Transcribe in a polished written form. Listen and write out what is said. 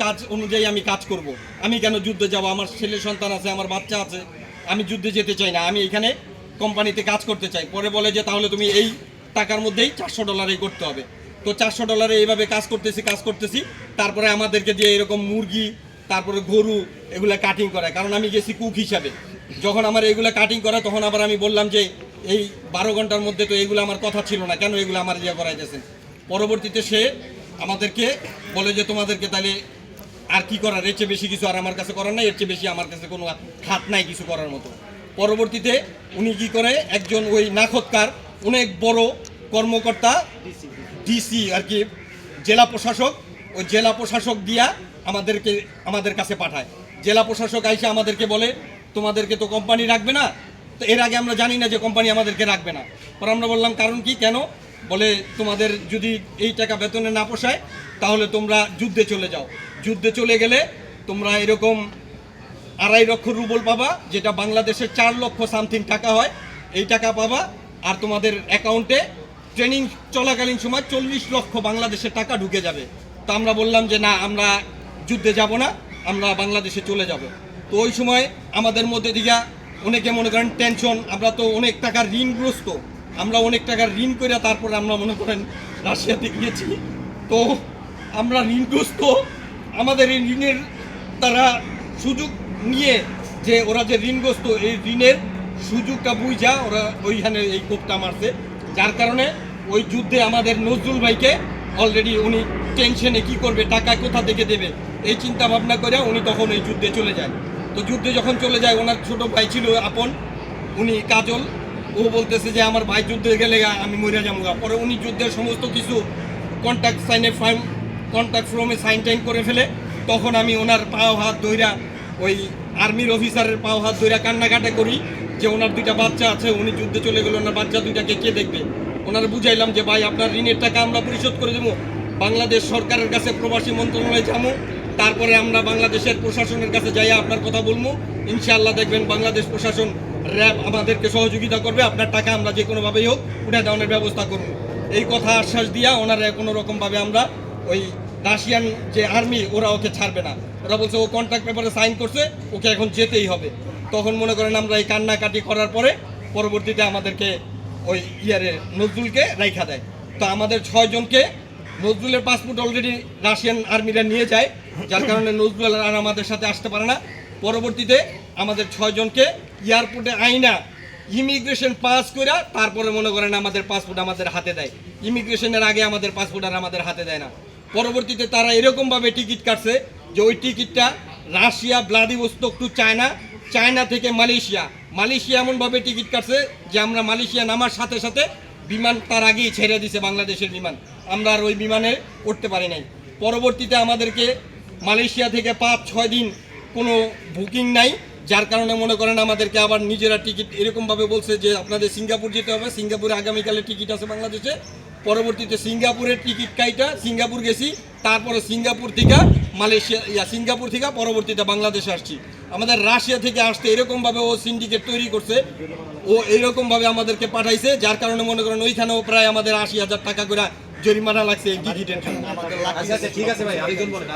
কাজ অনুযায়ী আমি কাজ করব। আমি কেন যুদ্ধে যাব? আমার ছেলে সন্তান আছে, আমার বাচ্চা আছে, আমি যুদ্ধে যেতে চাই না। আমি এখানে কোম্পানিতে কাজ করতে চাই। পরে বলে যে তাহলে তুমি এই টাকার মধ্যেই $400 করতে হবে। তো $400 এইভাবে কাজ করতেছি। তারপরে আমাদেরকে যে এরকম মুরগি, তারপরে গরু এগুলা কাটিং করায়। কারণ আমি গেছি কুক হিসাবে। যখন আমার এগুলা কাটিং করা, তখন আবার আমি বললাম যে এই 12 ঘন্টার মধ্যে তো এগুলো আমার কথা ছিল না, কেন এগুলো আমার ইয়ে করাইতেছেন। পরবর্তীতে সে আমাদেরকে বলে যে তোমাদেরকে তাহলে আর কি করার, এর চেয়ে বেশি কিছু আর আমার কাছে করার নাই, এর চেয়ে বেশি আমার কাছে কোনো খাত নাই কিছু করার মতো। পরবর্তীতে উনি কি করে, একজন ওই নাখৎকার অনেক বড় কর্মকর্তা, ডিসি আর কি, জেলা প্রশাসক, ওই জেলা প্রশাসক দিয়া আমাদের কাছে পাঠায়। জেলা প্রশাসক আইসা আমাদেরকে বলে তোমাদেরকে তো কোম্পানি রাখবে না। তো এর আগে আমরা জানি না যে কোম্পানি আমাদেরকে রাখবে না। পরে আমরা বললাম কারণ কি, কেন? বলে তোমাদের যদি এই টাকা বেতনে না পোষায় তাহলে তোমরা যুদ্ধে চলে যাও। যুদ্ধে চলে গেলে তোমরা এরকম 2.5 লক্ষ রুবল পাবা, যেটা বাংলাদেশের 4 লক্ষ সামথিং টাকা হয়, এই টাকা পাবা। আর তোমাদের অ্যাকাউন্টে ট্রেনিং চলাকালীন সময় 40 লক্ষ বাংলাদেশের টাকা ঢুকে যাবে। তো আমরা বললাম যে না, আমরা যুদ্ধে যাব না, আমরা বাংলাদেশে চলে যাব। তো ওই সময় আমাদের মধ্যে দিকে অনেকে মনে করেন টেনশন, আমরা তো অনেক টাকার ঋণগ্রস্ত, আমরা অনেক টাকার ঋণ করে তারপরে আমরা মনে করেন রাশিয়াতে গিয়েছি। তো আমরা ঋণগ্রস্ত, আমাদের এই ঋণের তারা সুযোগ নিয়ে, যে ওরা যে ঋণগ্রস্ত, এই ঋণের সুযোগটা বুঝা ওরা ওইখানে এই কোপটা মারছে। যার কারণে ওই যুদ্ধে আমাদের নজরুল ভাইকে অলরেডি উনি টেনশনে কি করবে, টাকা কোথা থেকে দেবে, এই চিন্তা ভাবনা করে উনি তখন এই যুদ্ধে চলে যায়। তো যুদ্ধে যখন চলে যায়, ওনার ছোট ভাই ছিল আপন, উনি কাজল, ও বলতেছে যে আমার ভাই যুদ্ধে গেলে আমি মরে যাবো। পরে উনি যুদ্ধের সমস্ত কিছু কন্ট্যাক্ট ফর্মে সাইন টাইন করে ফেলে। তখন আমি ওনার পাও হাত ধইরা, ওই আর্মির অফিসারের পাও হাত ধইরা কান্নাকাটা করি যে ওনার 2টা বাচ্চা আছে, উনি যুদ্ধে চলে গেলে ওনার বাচ্চা 2টাকে কে দেখবে। ওনারা বুঝাইলাম যে ভাই আপনার ঋণের টাকা আমরা পরিশোধ করে দেবো, বাংলাদেশ সরকারের কাছে প্রবাসী মন্ত্রণালয়ে যাবো, তারপরে আমরা বাংলাদেশের প্রশাসনের কাছে যাইয়া আপনার কথা বলবো, ইনশাআল্লাহ দেখবেন বাংলাদেশ প্রশাসন, র্যাব আমাদেরকে সহযোগিতা করবে, আপনার টাকা আমরা যে কোনোভাবেই হোক উঠে দেওয়ানোর ব্যবস্থা করবো। এই কথা আশ্বাস দিয়া ওনারা কোনো রকমভাবে আমরা ওই রাশিয়ান যে আর্মি, ওরা ওকে ছাড়বে না। ওরা বলছে ও কন্ট্রাক্ট পেপারে সাইন করছে, ওকে এখন যেতেই হবে। তখন মনে করেন আমরা এই কান্নাকাটি করার পরে পরবর্তীতে আমাদেরকে ওই নজরুলকে রাইখা দেয়। তো আমাদের 6 জনকে, নজরুলের পাসপোর্ট অলরেডি রাশিয়ান আর্মিরা নিয়ে যায়, যার কারণে নজরুল আর আমাদের সাথে আসতে পারে না। পরবর্তীতে আমাদের 6 জনকে এয়ারপোর্টে আইনা ইমিগ্রেশন পাস করে তারপরে মনে করেন আমাদের পাসপোর্ট আমাদের হাতে দেয়। ইমিগ্রেশনের আগে আমাদের পাসপোর্ট আর আমাদের হাতে দেয় না। পরবর্তীতে তারা এরকমভাবে টিকিট কাটছে যে ওই টিকিটটা Russia Vladivostok to China, China থেকে মালয়েশিয়া এমনভাবে টিকিট কাটছে যে আমরা মালয়েশিয়া নামার সাথে সাথে বিমান তার আগেই ছেড়ে দিছে, বাংলাদেশের বিমান, আমরা আর ওই বিমানে উঠতে পারি নাই। পরবর্তীতে আমাদেরকে মালয়েশিয়া থেকে 5-6 দিন কোনো বুকিং নাই, যার কারণে মনে করেন আমাদেরকে আবার নিজেরা টিকিট এরকমভাবে বলছে যে আপনাদের সিঙ্গাপুর যেতে হবে, সিঙ্গাপুরে আগামীকালে টিকিট আছে বাংলাদেশে। পরবর্তীতে সিঙ্গাপুরের টিকিট কাইটা সিঙ্গাপুর গেছি, তারপরে সিঙ্গাপুর থেকে পরবর্তীতে বাংলাদেশে আসছি। আমাদের রাশিয়া থেকে আসতে এরকমভাবে ও সিন্ডিকেট তৈরি করছে, ও এরকমভাবে আমাদেরকে পাঠাইছে, যার কারণে মনে করেন ওইখানেও প্রায় আমাদের 80,000 টাকা করে জরিমানা লাগছে এই টিকিটের জন্য। ঠিক আছে ভাই, আরেকজন বলেন।